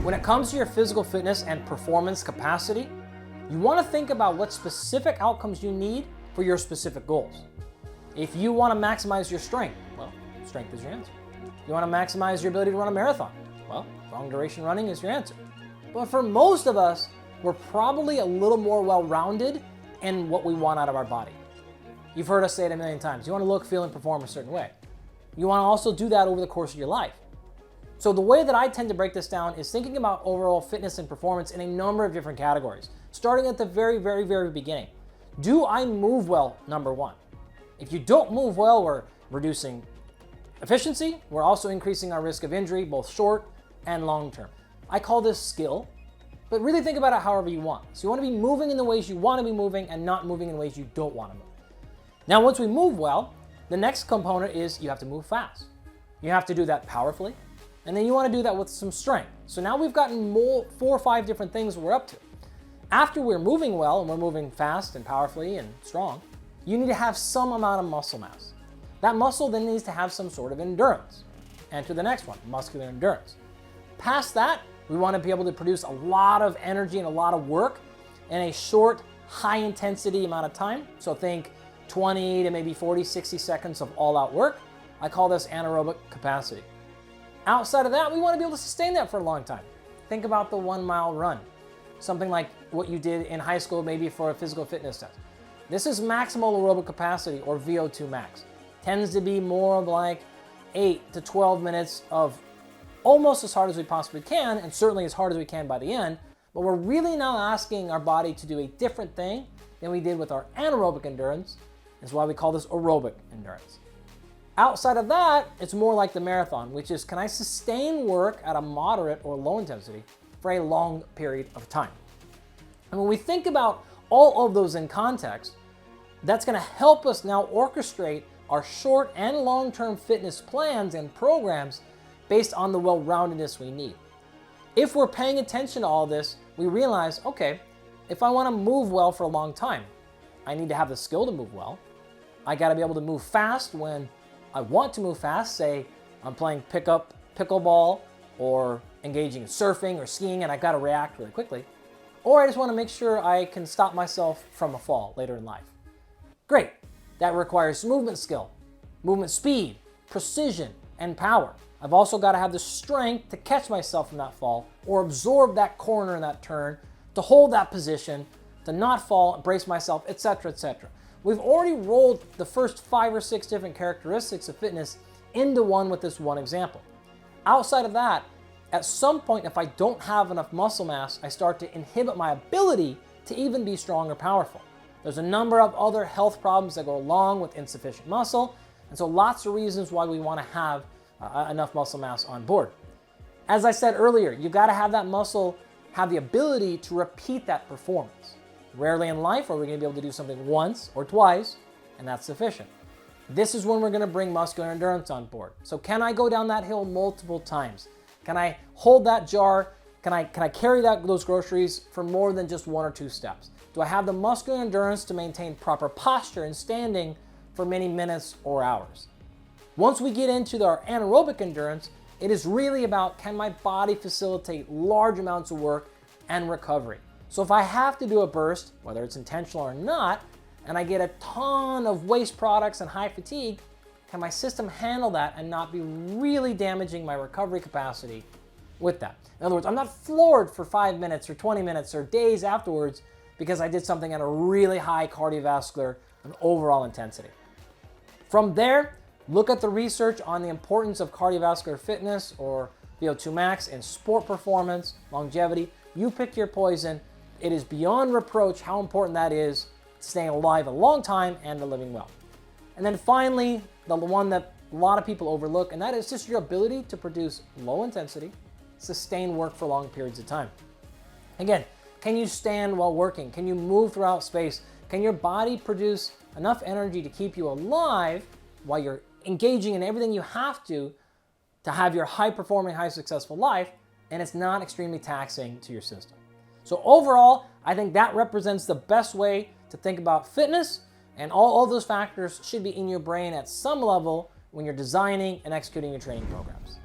When it comes to your physical fitness and performance capacity, you want to think about what specific outcomes you need for your specific goals. If you want to maximize your strength, well, strength is your answer. You want to maximize your ability to run a marathon, well, long duration running is your answer. But for most of us, we're probably a little more well-rounded in what we want out of our body. You've heard us say it a million times. You want to look, feel, and perform a certain way. You want to also do that over the course of your life. So the way that I tend to break this down is thinking about overall fitness and performance in a number of different categories, starting at the very, very, very beginning. Do I move well, number one? If you don't move well, we're reducing efficiency. We're also increasing our risk of injury, both short and long term. I call this skill, but really think about it however you want. So you want to be moving in the ways you want to be moving and not moving in ways you don't want to move. Now, once we move well, the next component is you have to move fast. You have to do that powerfully, and then you want to do that with some strength. So now we've gotten 4 or 5 different things we're up to. After we're moving well and we're moving fast and powerfully and strong, you need to have some amount of muscle mass. That muscle then needs to have some sort of endurance. Enter the next one, muscular endurance. Past that, we want to be able to produce a lot of energy and a lot of work in a short, high intensity amount of time. So think 20 to maybe 40, 60 seconds of all-out work. I call this anaerobic capacity. Outside of that, we want to be able to sustain that for a long time. Think about the 1 mile run, something like what you did in high school, maybe for a physical fitness test. This is maximal aerobic capacity, or VO2 max. Tends to be more of like 8 to 12 minutes of almost as hard as we possibly can, and certainly as hard as we can by the end, but we're really now asking our body to do a different thing than we did with our anaerobic endurance. That's why we call this aerobic endurance. Outside of that, it's more like the marathon, which is, can I sustain work at a moderate or low intensity for a long period of time? And when we think about all of those in context, that's going to help us now orchestrate our short and long-term fitness plans and programs based on the well-roundedness we need. If we're paying attention to all this, we realize, okay, if I want to move well for a long time, I need to have the skill to move well. I got to be able to move fast when I want to move fast. Say I'm playing pickleball or engaging in surfing or skiing and I got to react really quickly. Or I just want to make sure I can stop myself from a fall later in life. Great. That requires movement skill, movement speed, precision, and power. I've also got to have the strength to catch myself from that fall or absorb that corner and that turn, to hold that position, to not fall, brace myself, etc., etc. We've already rolled the first 5 or 6 different characteristics of fitness into one with this one example. Outside of that, at some point, if I don't have enough muscle mass, I start to inhibit my ability to even be strong or powerful. There's a number of other health problems that go along with insufficient muscle, and so lots of reasons why we want to have enough muscle mass on board. As I said earlier, you've got to have that muscle have the ability to repeat that performance. Rarely in life are we going to be able to do something once or twice, and that's sufficient. This is when we're going to bring muscular endurance on board. So can I go down that hill multiple times? Can I hold that jar? Can I carry those groceries for more than just 1 or 2 steps? Do I have the muscular endurance to maintain proper posture and standing for many minutes or hours? Once we get into our anaerobic endurance, it is really about, can my body facilitate large amounts of work and recovery? So if I have to do a burst, whether it's intentional or not, and I get a ton of waste products and high fatigue, can my system handle that and not be really damaging my recovery capacity with that? In other words, I'm not floored for 5 minutes or 20 minutes or days afterwards because I did something at a really high cardiovascular and overall intensity. From there, look at the research on the importance of cardiovascular fitness or VO2 max in sport performance, longevity. You pick your poison. It is beyond reproach how important that is to staying alive a long time and to living well. And then finally, the one that a lot of people overlook, and that is just your ability to produce low intensity, sustained work for long periods of time. Again, can you stand while working? Can you move throughout space? Can your body produce enough energy to keep you alive while you're engaging in everything you have to have your high-performing, high-successful life, and it's not extremely taxing to your system? So overall, I think that represents the best way to think about fitness, and all those factors should be in your brain at some level when you're designing and executing your training programs.